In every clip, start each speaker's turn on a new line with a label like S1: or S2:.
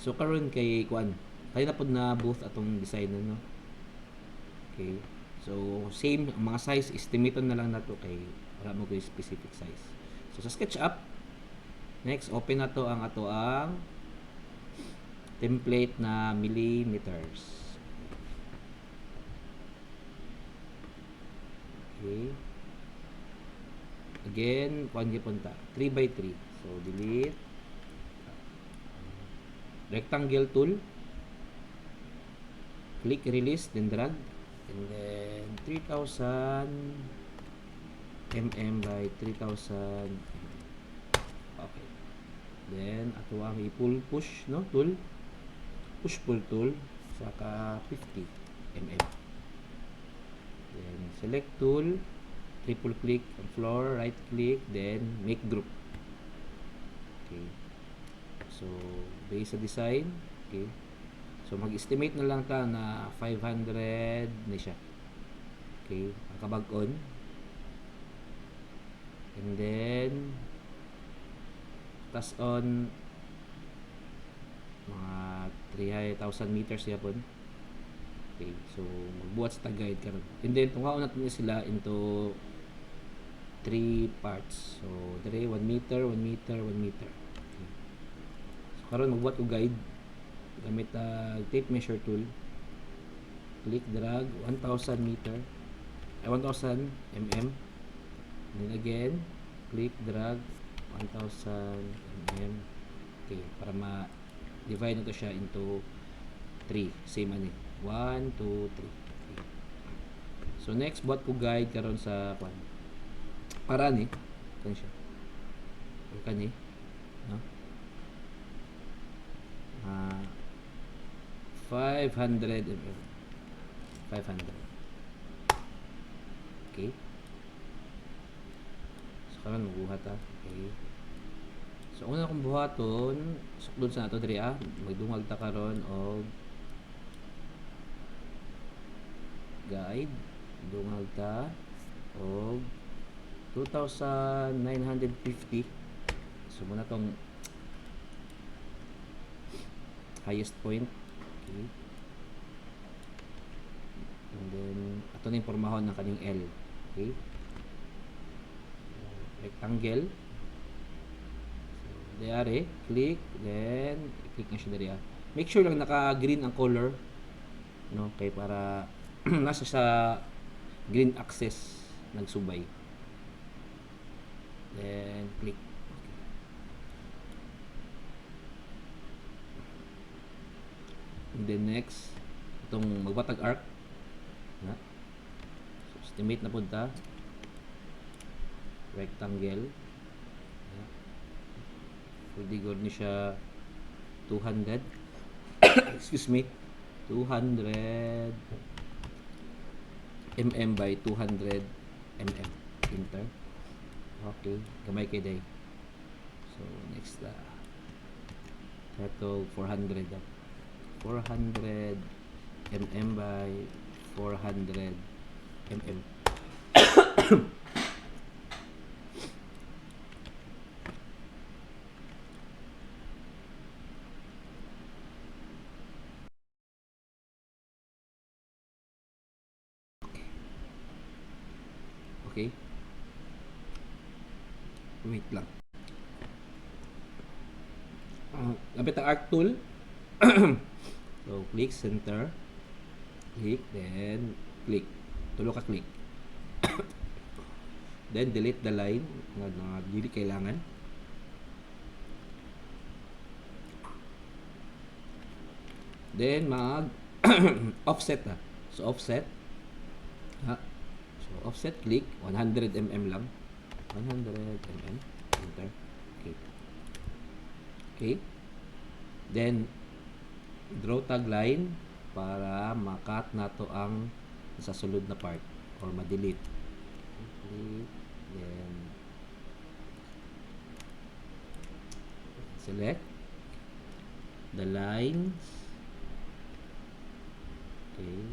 S1: So karon kay kuan, kaya na pod na both atong design no. Okay. So same ang mga size estimaton na lang nato kay wala mo ko specific size. So sa SketchUp, next open na to ang ato ang template na millimeters. Okay. Again, kuan gyapon ta, 3 by 3. So delete rectangle tool, click release, then drag, and then 3000 mm by 3000. Okay. Then ato ang i-pull push no tool, push pull tool saka 50 mm. Then select tool, triple click on floor, right click, then make group. Okay. So based sa design, okay. So mag-estimate na lang ta na 500 ni siya. Okay, ang kabag-on. And then tas on mga 3,000 meters yapon. Okay, so magbuhat sa tag-guide karon. And then tungaon natin sila into 3 parts. So dire 1 meter, 1 meter, 1 meter. Okay. So karon magbuhat ko guide gamit tape measure tool. Click drag 1000 meter, 1000 mm. Then again, click drag 1000 mm. Okay, para ma-divide na to siya into 3. Same ani. 1, 2, 3. Okay. So next, buhat ko guide karon sa kwan. Para ni kan siya. Kani, no? 500 mm. 500. Okay. So karon magbuhat ta. Okay. So una akong buhaton, suklod sa nato diri magdungag ta karon og guide, dungag ta og 2,950. So muna tong highest point. Okay. And then ato na yung pormahon ng kaning L. Okay. Rectangle. So diare, click, then click na siya diri. Make sure lang naka-green ang color, no, kay para nasa sa green axis nagsubay. Then click. And then next, itong magbatag arc na. So, estimate na punta rectangle. Pwede gawin ni siya 200 excuse me, 200 mm by 200 mm. Enter. Okay, gamay kay day. So next ito 400 400 mm by 400 mm. Okay. Wait lang. Gamit ang arc tool. So, click center. Click, then click. Tulo ka click. Then, delete the line na dili kailangan. Then, offset na. So, offset. So, offset, click. 100 mm lang. 100 mm. Enter. Okay. Okay. Then, draw tag line para makat na to ang sa sulod na part or ma-delete. Okay. Then, select the lines. Okay.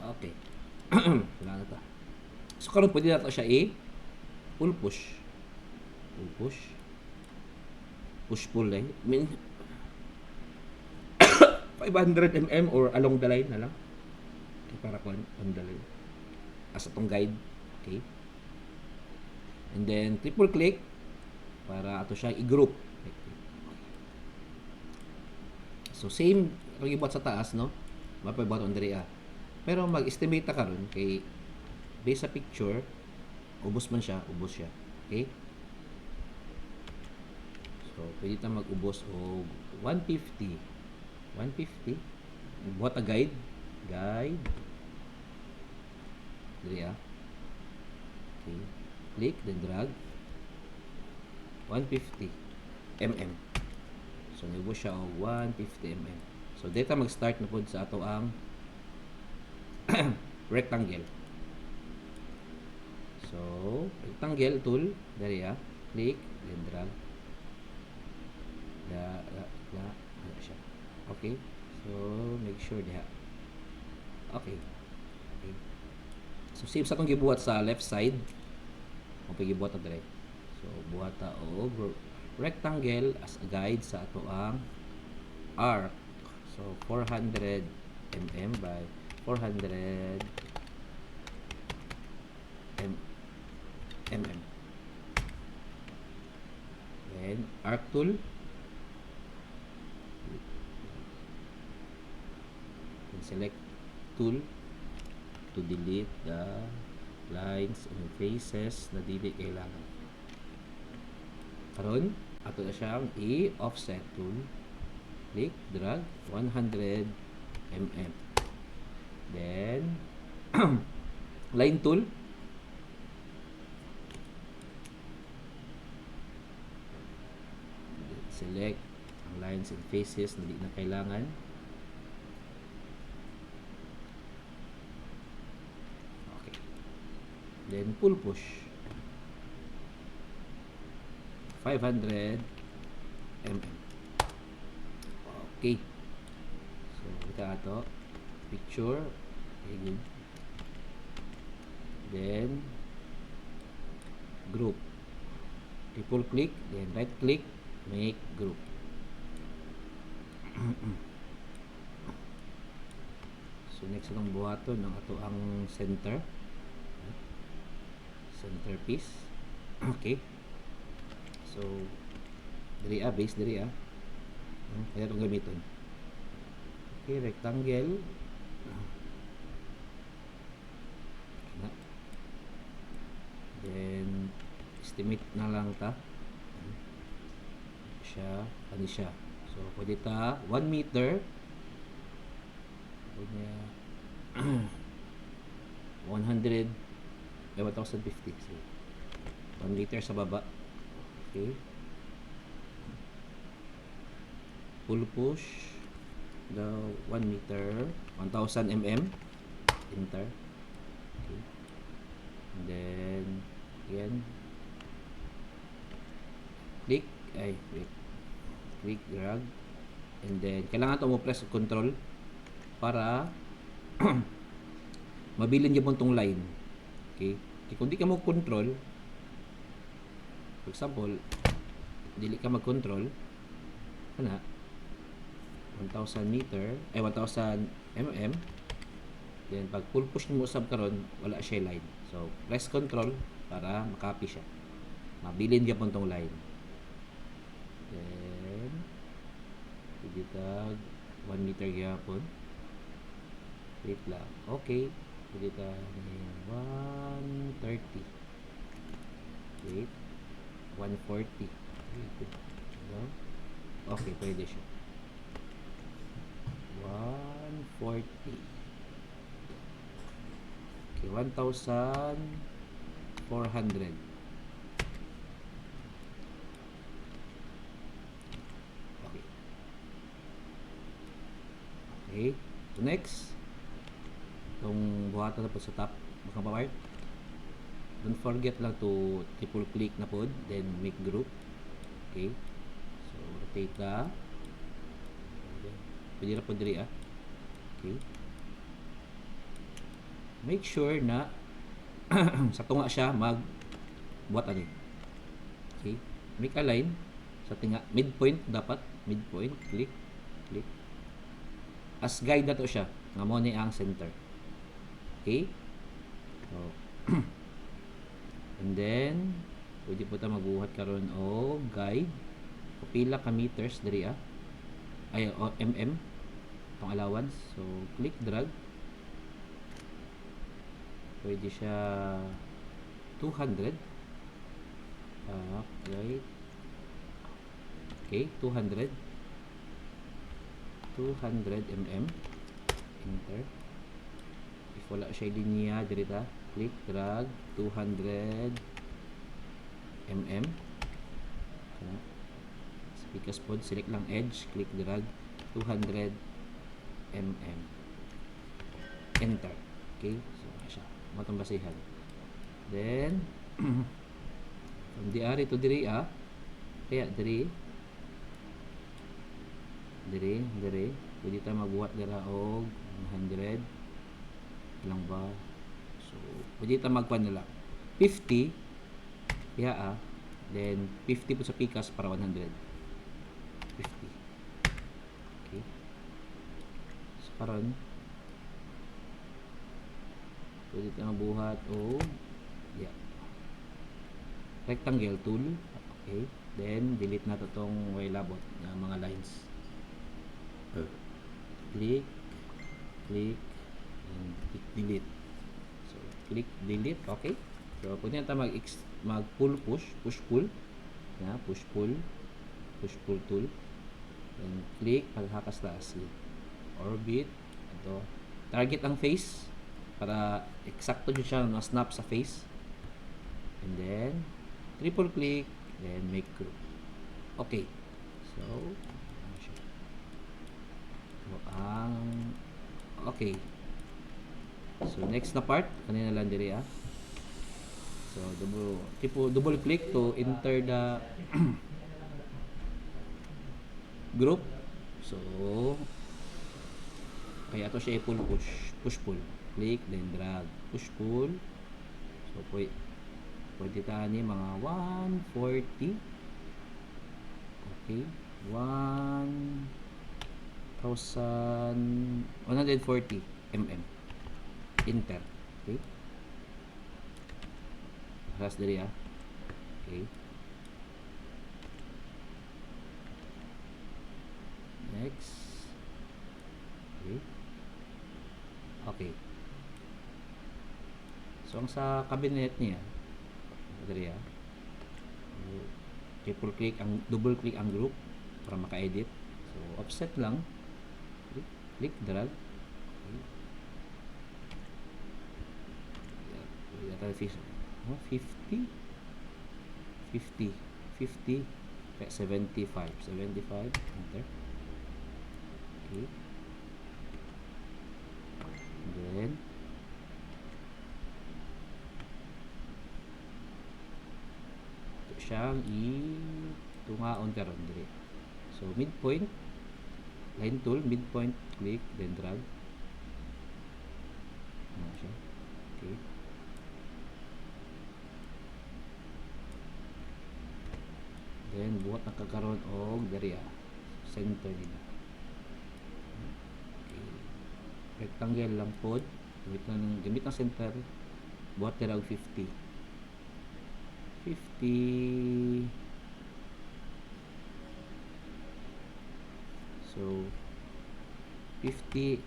S1: Okay. Wala na ta. So, karon pwede na to siya pull push. Pull push. push pull I mean 500 mm or along the line na lang. Okay, para ko on the line. As atong guide. Okay. And then triple click para ato siya i-group. So same ang ibot sa taas, no? Mapabot on diri Pero mag-estimate ta karon kay based sa picture, ubos man siya, ubos siya. Okay? So pwede ta mag-ubos og 150. 150. Buhat a guide. Guide. Diri Okay. Click, then drag. 150 mm. So nibos siya og 150 mm. So data mag-start na pod sa ato ang rectangle. So rectangle tool diri click, then drag. Ano siya. Okay. So make sure diha. Okay. So same sa atong gibuhat sa left side. Mo gibuhat ta dire. So buhat ta og rectangle as a guide sa ato ang arc. So 400 mm by 400 mm. Then arc tool. Then select tool to delete the lines and faces na dili kailangan. Karon ato na siyang i-offset tool. Click, drag 100 mm. Then line tool. Select ang lines and faces na di na kailangan. Okay. Then pull push 500 mm. Okay. So kita ato picture. Okay, good. Then group. Triple click, then right click, make group. So next itong buhaton ng ato ang center. Centerpiece. Okay. So diri base diri kaya itong gamiton. Okay, rectangle. Then estimate na lang ta siya, ano siya. So pwede ta 1 meter. Pwede 100 1050. So 1 meter sa baba. Okay. Pull push the 1 meter 1000 mm. Enter. Okay. And then again click click, drag, and then kailangan ito mo press control para mabilin yung tong line. Okay, kung di ka mo control, for example dili ka mag control kana 1000 meter 1000 mm, then pag pull push mo sab karon wala siya line. So press control para makopy siya, mabilin gyapon tong line. Then digitag 1 meter gyapon. Wait lang. Okay, digitag 130. Wait, 140. Wait. Okay, pwede siya. 140. Okay, 1,400. Okay. Okay. So next, itong buhatan na po sa top, baka pa-wire. Don't forget lang to triple click na po, then make group. Okay. So rotate na. Pwede na po diri Okay. Make sure na sa tunga siya mag buhat ani. Okay. Make a line sa tinga, midpoint dapat, midpoint, click, click. As guide na to siya, nga mo ni ang center. Okay? So, and then, pwede po ta magbuhat karon o guide. O pila ka meters diri ay o mm itong allowance. So, click, drag. Pwede siya 200. Right. Okay, 200 mm. Enter. If wala siya linya, dirita, click, drag, 200 mm. Speakers pod, select lang edge, click, drag, 200 mm. Enter. Okay, so siya. Matong basihan. Then, from diari to diri kaya diri pwede tayo magbuhat dira og 100 lang ba, so pwede tayo magkuan nila 50 kaya then 50 po sa pikas para 100 50. Okay, so karon pwede tayo magbuhat og rectangle tool. Okay, then delete na to tong way labot na mga lines. Click, click, and click delete. So click delete. Okay, so pwede na tayo mag pull push pull push pull tool, and click paghakas taas, orbit ito, target ang face para eksakto siya na snap sa face, and then triple click, then make group. Okay, so okay, so next na part kanina lang diri so double click to enter the group. So kaya to siya pull push pull, click, then drag, push pull. So pwede tayo ni mga 140. Okay, 1,140 mm. Enter. Okay, haras diri okay, next. Okay, okay, so ang sa cabinet niya diri triple click double click ang group para maka-edit. So offset lang, click, drag. Okay, 50 75 enter. Okay, and then siyang tungaon karon diri. So midpoint, line tool, midpoint, click, then drag. Siya. Okay, then buhat nakakaroon og diri center nila. Okay, rectangle lang pod, gamit ng center, buhat dira og 50. So 50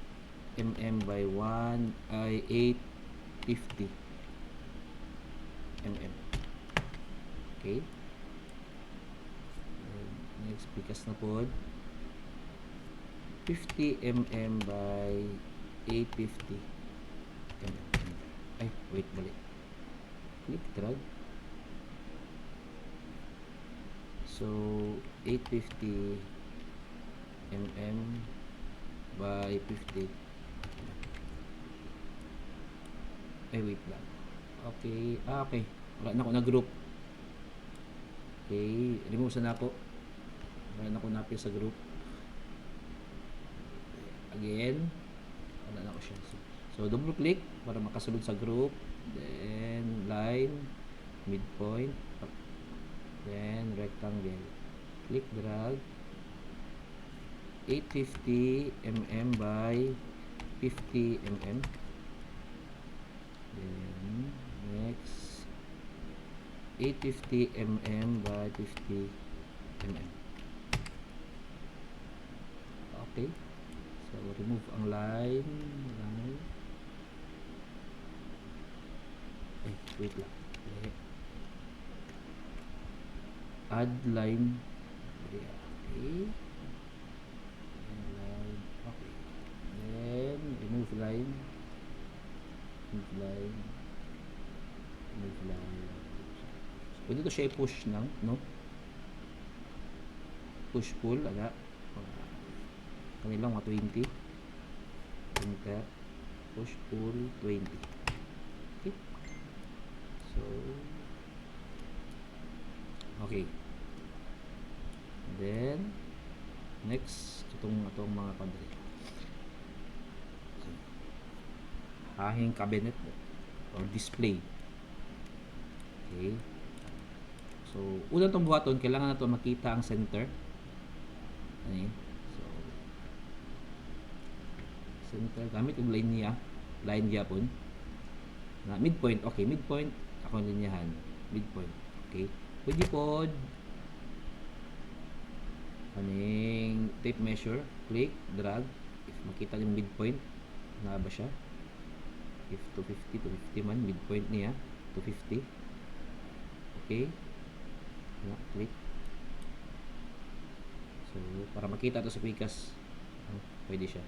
S1: mm by 850 mm. Okay, and next pikas na pod 50 mm by 850 mm. Ay wait, balik, click, drag. So 850 mm by 50. Ay wait lang. Okay, okay, wala na ako na group. Okay, remove na ako. Wala na ako napil sa group. Again, wala na ako siya. So double click para makasulod sa group, then line, midpoint, then rectangle. click, drag, 850 mm by 50 mm. Then next 850 mm by 50 mm. Okay, so remove ang line. Wait lang. Okay. Add line. Okay. Line. Okay. Then remove line. Remove line. Remove line. Pwede to siya i-push ng, no? Push pull, ala. Kanilang mga 20. Enter. Push pull 20. Okay. So, okay. Then, next, itong mga padre. So, hanging cabinet or display. Okay. So, una itong buhaton, kailangan na ito makita ang center. Okay. So, center, gamit yung line niya. Line yapon. Na midpoint, okay, midpoint, ako linyahan. Midpoint, okay. Pwede po, aning tape measure, click, drag. If makita yung midpoint, na ba siya? If 250 man, midpoint niya, 250. Okay. Na, click. So, para makita to sa Quikas, pwede siya.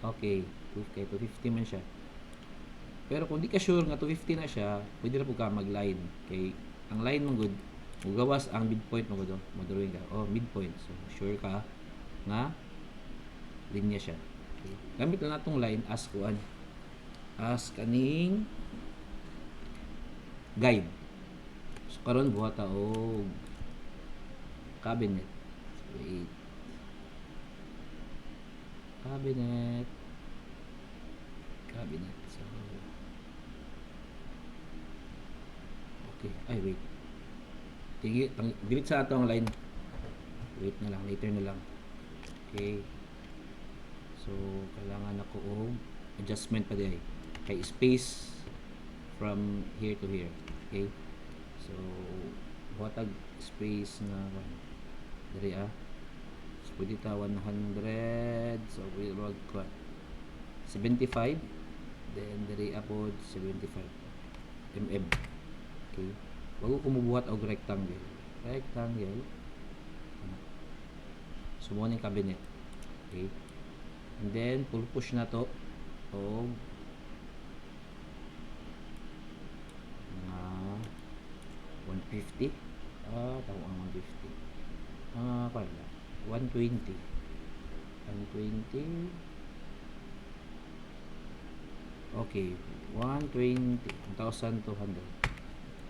S1: Okay, 250 man siya. Pero kung di ka sure nga 250 na siya, pwede na po ka mag-line. Okay, ang line mo good, magawas ang midpoint mo good, mag-drawing ka. Oh, midpoint. So, sure ka nga linya siya. Okay. Gamit na natong line as kuan. As kaning guide. So, karon buhat ta og cabinet. Wait. Cabinet. So, okay. Ay, wait. Delete sa ato ang line. Wait na lang. Later na lang. Okay. So, kailangan ako og adjustment pa di ay. Kay space from here to here. Okay. So, buhatag space na diri So, pwede ta 100. So, we will 75. Then, diri apod 75 mm. Okay. Bago ko mubuhat og rectangle. Sumuha ng cabinet. Okay. And then, pull push na to og 150. Tawag ang 150. Pala. 120. 120. Okay. 120. 1,200.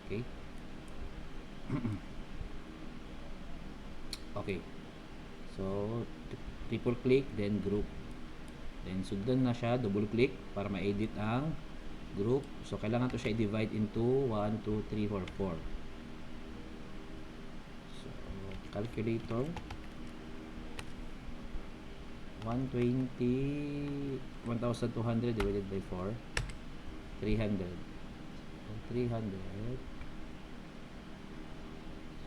S1: Okay. Okay. So, triple click, then group. Then, sundan na siya, double click para ma-edit ang group. So, kailangan to siya i-divide into 1, 2, 3, 4, 4. So, calculator. 1,200 divided by 4. 300. So, 300.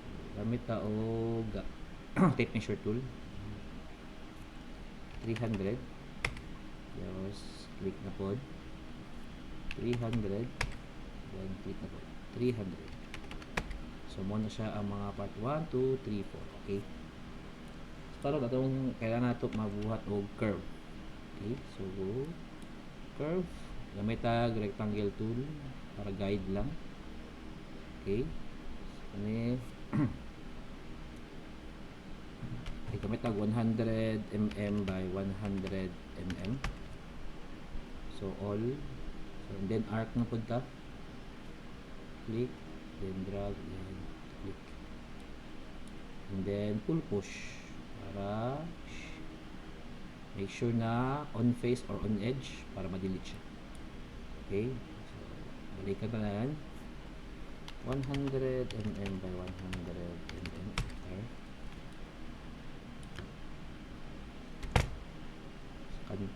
S1: So, gamit ta og tape measure tool. 300. Just click na pod. 300. Then click na pod. 300. So, muna siya ang mga part 1, 2, 3, 4. Okay. So, para itong kailangan nato mabuhat og curve. Okay. So, curve. Gamit tag rectangle tool para guide lang. Okay. So, ini gamit tag 100 mm by 100 mm. So, all. So, and then arc na punta. Click. Then drag. Then click. And then pull push. Para make sure na on face or on edge para ma-delete siya. Okay. So, balikan na yan. 100 mm by 100 mm. Okay.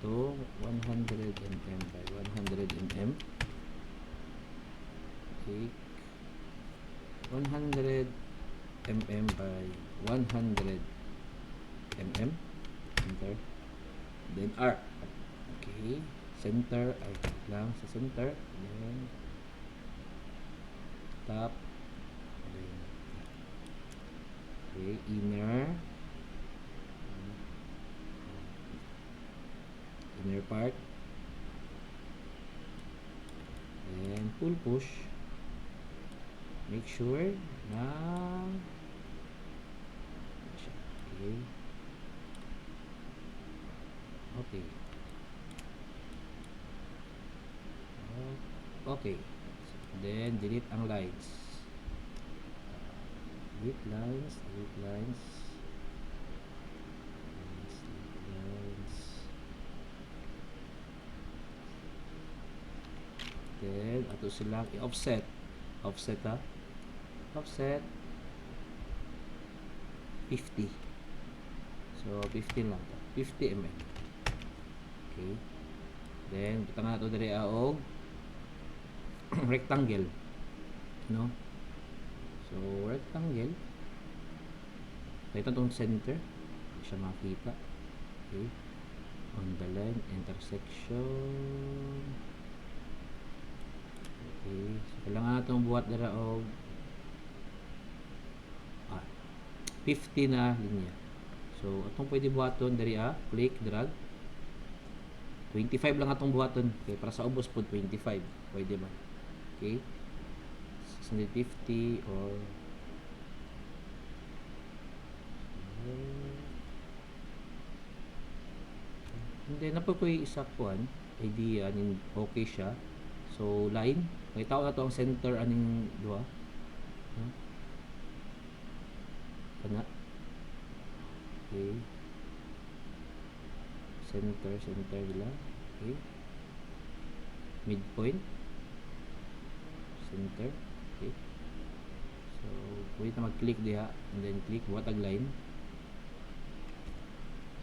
S1: to 100 mm by 100 mm. Take 100 mm by 100 mm. Enter. Then arc. Okay. Center. Ay, lang sa center. Then top. Then, okay. Inner part. Then pull push. Make sure na okay. Okay. Okay. Then delete ang lines. Delete lines. Then ato silang i-offset. Offset 50. So 50 lang. 50 mm. Okay. Then butang na ito diri og rectangle. No? So rectangle. Ito itong center. Hindi siya makita. Okay. On the line, intersection. Okay. So kailangan itong buhat dira og 50 na linya. So atong pwede buhaton diri click, drag. 25 lang atong buhaton. Okay, para sa ubos po 25. Pwede ba? Okay. 650 or hindi na po yung isa kuan idea nin okay siya. So line, makita ko na to ang center aning duha. Kana. Okay. Center nila. Okay. Midpoint. Center. Okay. So, pwede na mag-click diha and then click watag line.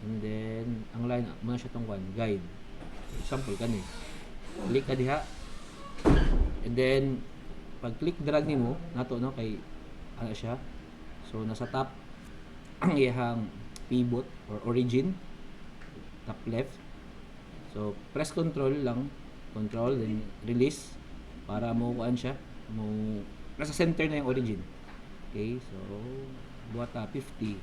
S1: And then ang line muna siya tong guide. Example kani. Click ka diha. And then pag click drag nimo nato no kay ano siya. So nasa top ang iyang pivot or origin, top left. So press control lang, control then release para makuhaan siya. Nasa center na yung origin. Okay, so buhat 50.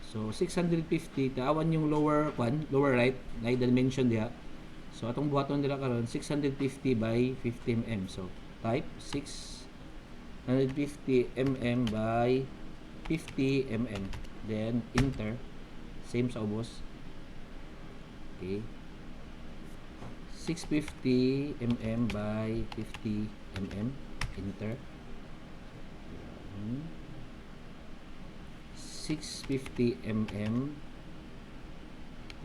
S1: So 650 taawan yung lower right dimension diha. So atong buhaton dira karon 650 by 50 mm. So type 650 mm by 50 mm. Then enter. Same sa ubos. Okay. 650 mm by 50 mm. Enter. 650 mm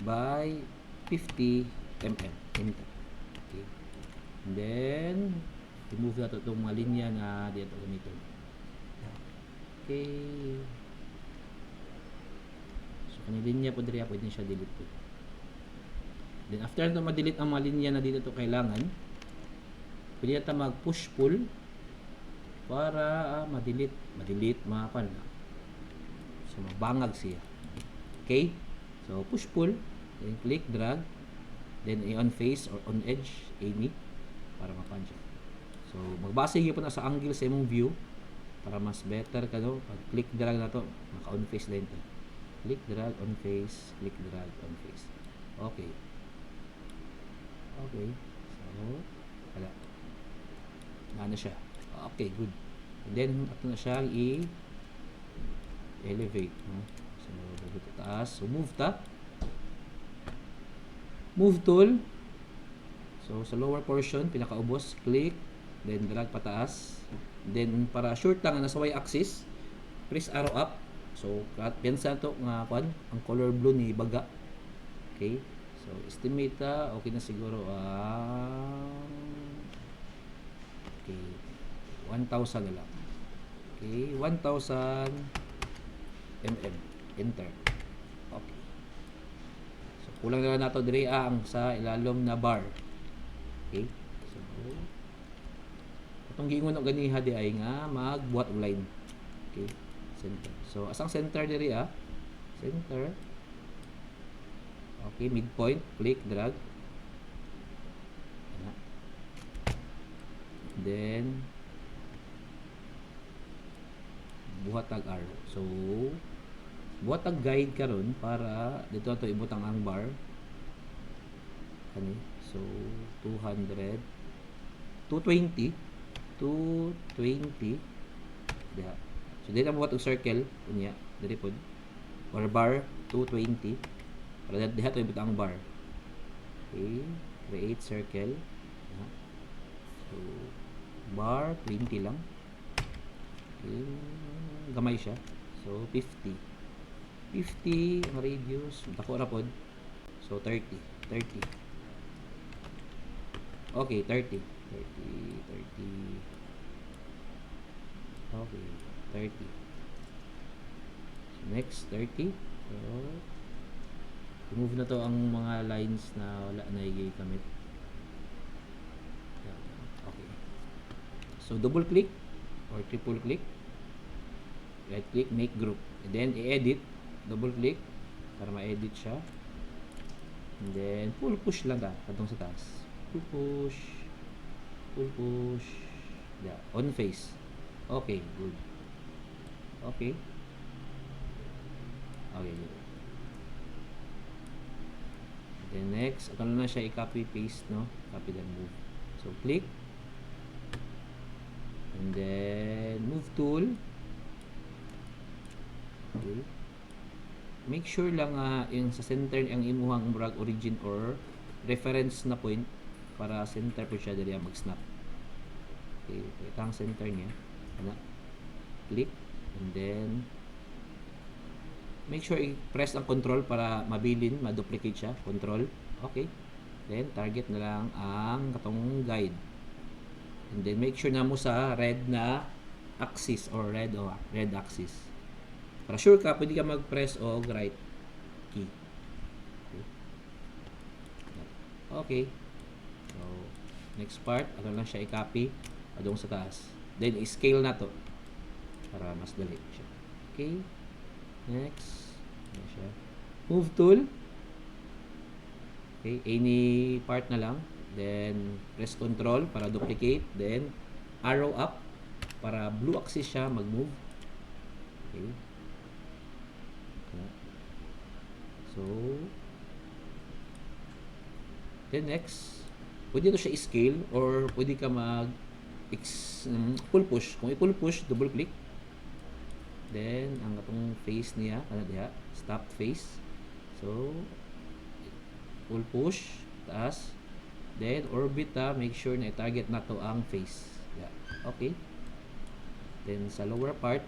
S1: by 50 mm. Enter. Okay. And then remove na itong mga linya na dito ganito. Okay. So kung linya po dito pwede siya delete po. Then after ito ma-delete ang mga linya na dito kailangan, pwede natin mag-push pull para ma-delete mapan. So mabangag siya. Okay? So push pull, then click drag, then on face or on edge any para mapan siya. So magbase gyud po na sa angle sa imong view para mas better ka no. Pag click drag na to, maka on face din to. Click drag on face, click drag on face. Okay. Okay. So wala. Na siya. Okay, good. And then ato na siya elevate, no? So bago to taas, so move tool. So sa lower portion pinakaubos, click, then drag pataas. Then para short lang nasa y axis, press arrow up. So pensa to nga ang color blue ni baga. Okay? So estimate okay na siguro okay, 1,000 na lang. Okay, 1,000 mm. Enter. Okay. So kulang na lang nato diri ang sa ilalom na bar. Okay? So, itong giingon og ganiha di ay nga magbuhat og line. Okay? Center. So, asang center diri center. Okay, midpoint, click, drag. Then buhat tag arrow. So, buhat tag guide karon para dito ato ibutang ang bar. Kani. So, 200 220 220 diha. So, dito buhat og circle unya diri pod or bar 220 para diha to ibutang ang bar. Okay, create circle. Diha. So, bar 20 lang. Okay, gamay siya. So, 50 ang radius. Dako ra pod. So, 30. Okay, 30. Okay, 30. So, next, 30. So, remove na to ang mga lines na wala na i-gamit. Okay. So, double click or triple click. Right click, make group. And then, i-edit. Double click para ma-edit siya. And then, pull push lang ka. Katong sa taas. Pull push. Yeah, on face. Okay, good. Okay, good. Then next, ito na siya i-copy paste, no? Copy then move. So, click. And then, move tool. Okay. Make sure lang yung sa center ang imuhang brag origin or reference na point para center po siya dali mag-snap. Okay, ito ang center niya. Click and then make sure i-press ang control para mabilin, ma-duplicate siya. Control. Okay. Then target na lang ang katong guide. And then make sure na mo sa red na axis or red axis. Para sure ka, pwede ka mag-press o right key. Okay. So, next part, ano lang siya i-copy adong sa taas. Then, i-scale na to para mas dali siya. Okay. Next. Ano siya? Move tool. Okay. Any part na lang. Then, press control para duplicate. Then, arrow up para blue axis siya mag-move. Okay. So, then next, pwede ito siya i-scale or pwede ka pull push. Kung i-pull push, double click. Then, ang atong face niya, diha, stop face. So, pull push, taas. Then, orbit make sure na i-target na to ang face. Yeah. Okay. Then, sa lower part,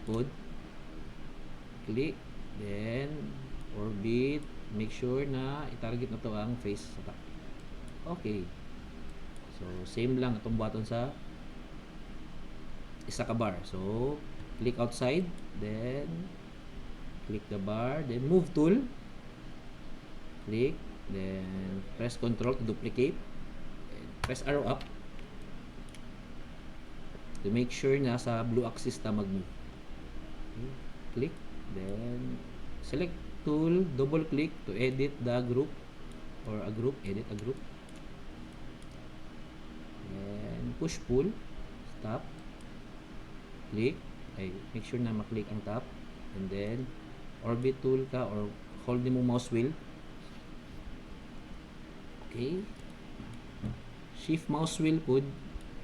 S1: click. Then, orbit. Make sure na i-target na to ang face sa top. Okay. So, same lang itong button sa isa ka bar. So, click outside. Then, click the bar. Then, move tool. Click. Then, press control to duplicate. And press arrow up. To make sure na sa blue axis ta mag-move. Okay. Click. Then, select tool, double click to edit the group or a group, edit a group. And push pull, stop, click, make sure na maklik ang top, and then orbit tool ka or hold mo mouse wheel. Okay. Shift mouse wheel pud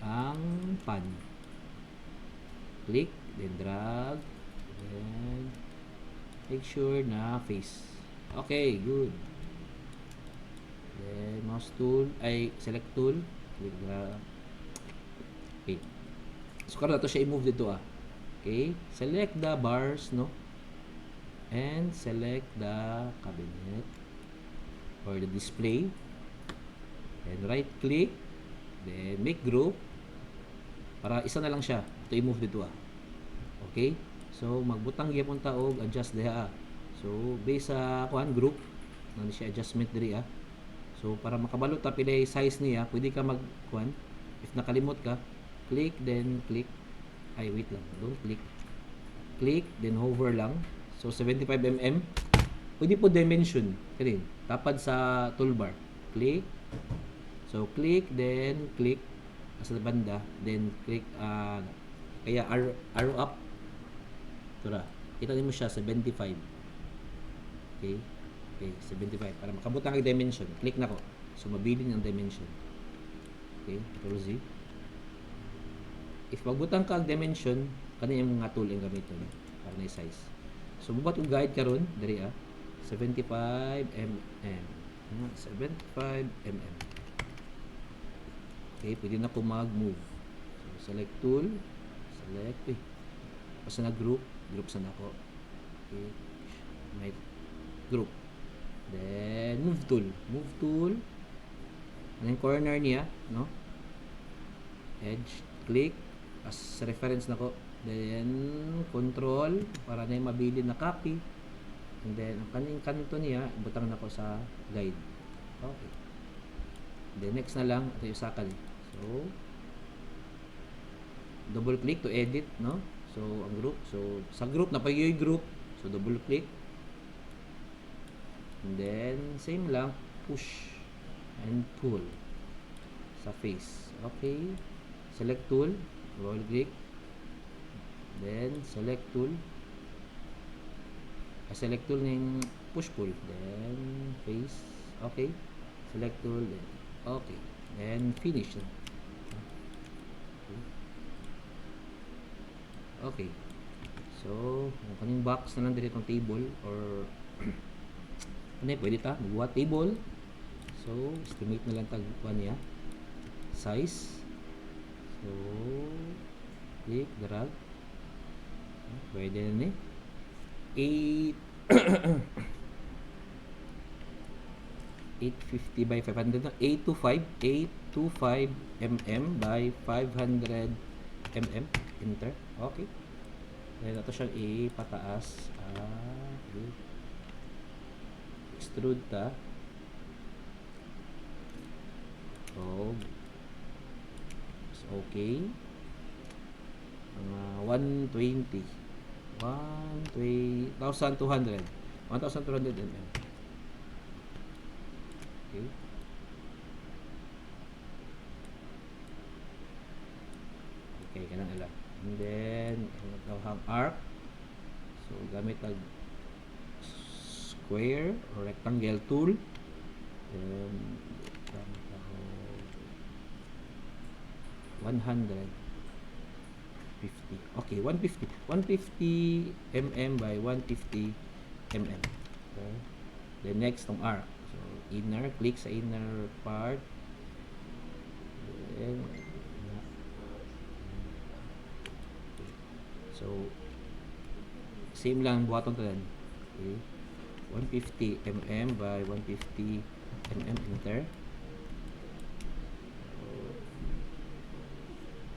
S1: ang pad. Click, then drag, then make sure na face. Okay, good. Then mouse tool, select tool, click drag. Okay. So karon ato siya i-move dito Okay, select the bars, no? And select the cabinet or the display. And right click, then make group. Para isa na lang siya. Ito i-move dito Okay? So magbutang gyapon ta og adjust diha. So based sa group, Nani siya adjustment diri ah. So para makabalo ta pilay size niya, pwede ka mag if nakalimot ka, click then click. Ay wait lang, don't click. Click then hover lang. So 75 mm. Pwede po dimension. Kani tapad sa toolbar. Click. So click then click sa banda then click kaya arrow up. Tura. Kita nimo siya 75. Okay. Okay, 75 para makabutang ang dimension. Click na ko. So mabilin ang dimension. Okay, Control Z. If magbutang ka ang dimension, kani yung mga tool ang gamiton para na size. So bubat og guide karon diri 75 mm. 75 mm. Okay, pwede na ko mag-move. So select tool, select basta na group sa nako. Okay. May group. Then move tool. Ano yung corner niya, no? Edge, click as reference nako. Then control para na yung mabili na copy. And then ang kaning kanto niya butang nako sa guide. Okay. Then next na lang ito yung sakal. So double click to edit, no? So ang group, so sa group na payoy group. So double click. And then same lang, push and pull sa face. Okay. Select tool, double click. Then select tool. Select tool ng push pull. Then face. Okay. Select tool. Then okay. Then finish. Okay. So, kung kaning box na lang dito itong table or ano pwede ta magbuhat table. So, estimate na lang tagpuan niya. Size. So, click, drag. Pwede na 850 by 500 na 825 mm by 500 mm. Enter. Okay. Then ito siyang ipataas. Okay. Extrude ta. So, okay. 120. 1,200 mm. Okay. Okay, kanang alam. And then, ito ang arc. So, gamit ang square or rectangle tool. Then, gamit ako 150. Okay, 150 mm by 150 mm. Okay. Then next tong arc. So inner, click sa inner part. Then so same lang buhaton to din. Okay. 150 mm by 150 mm. Enter.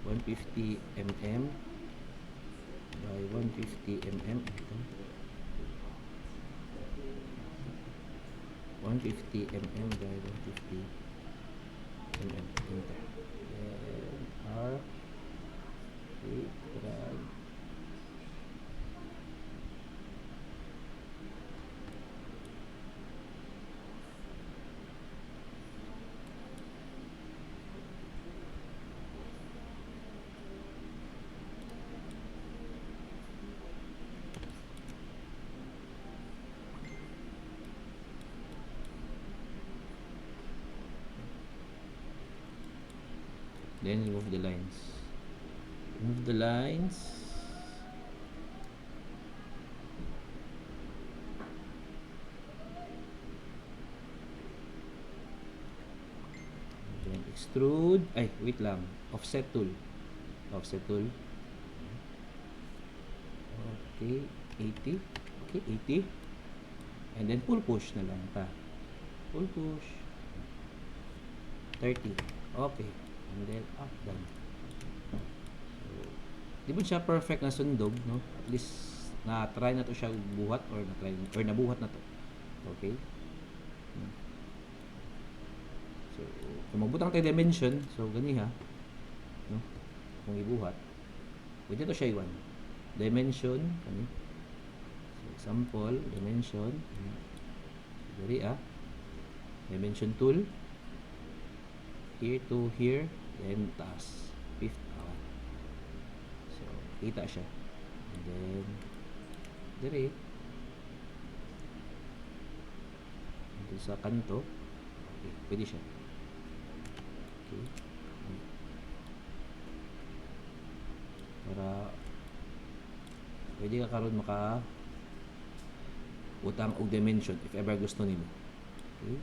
S1: 150 mm by 150 mm. 150 mm by 150 mm. Enter. Then R. Okay, drag. Then remove the lines. Remove the lines. Then extrude. Ay, wait lang. Offset tool. Offset tool. Okay, 80. Okay, 80. And then pull push na lang ta. Pull push. 30. Okay. And then up, done. So, di ba siya perfect na sundog, no? At least na-try na to siya buhat or na-try or nabuhat na to. Okay? So kung magbutang tayo dimension, so gani ha, no? Kung ibuhat, pwede to siya iwan. Dimension kani. So example, dimension. So, diri dimension tool. Here to here, then taas. Fifth hour. So kita siya. And then diri dito sa kanto, okay, pwede siya. Okay. Para pwede ka karon maka utang og dimension if ever gusto nimo. Okay.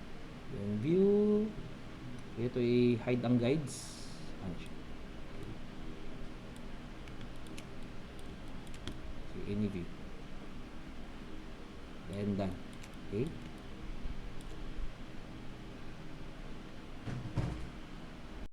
S1: Then view, ito i-hide ang guides. Ano siya? Okay. So any view. Then done. Okay.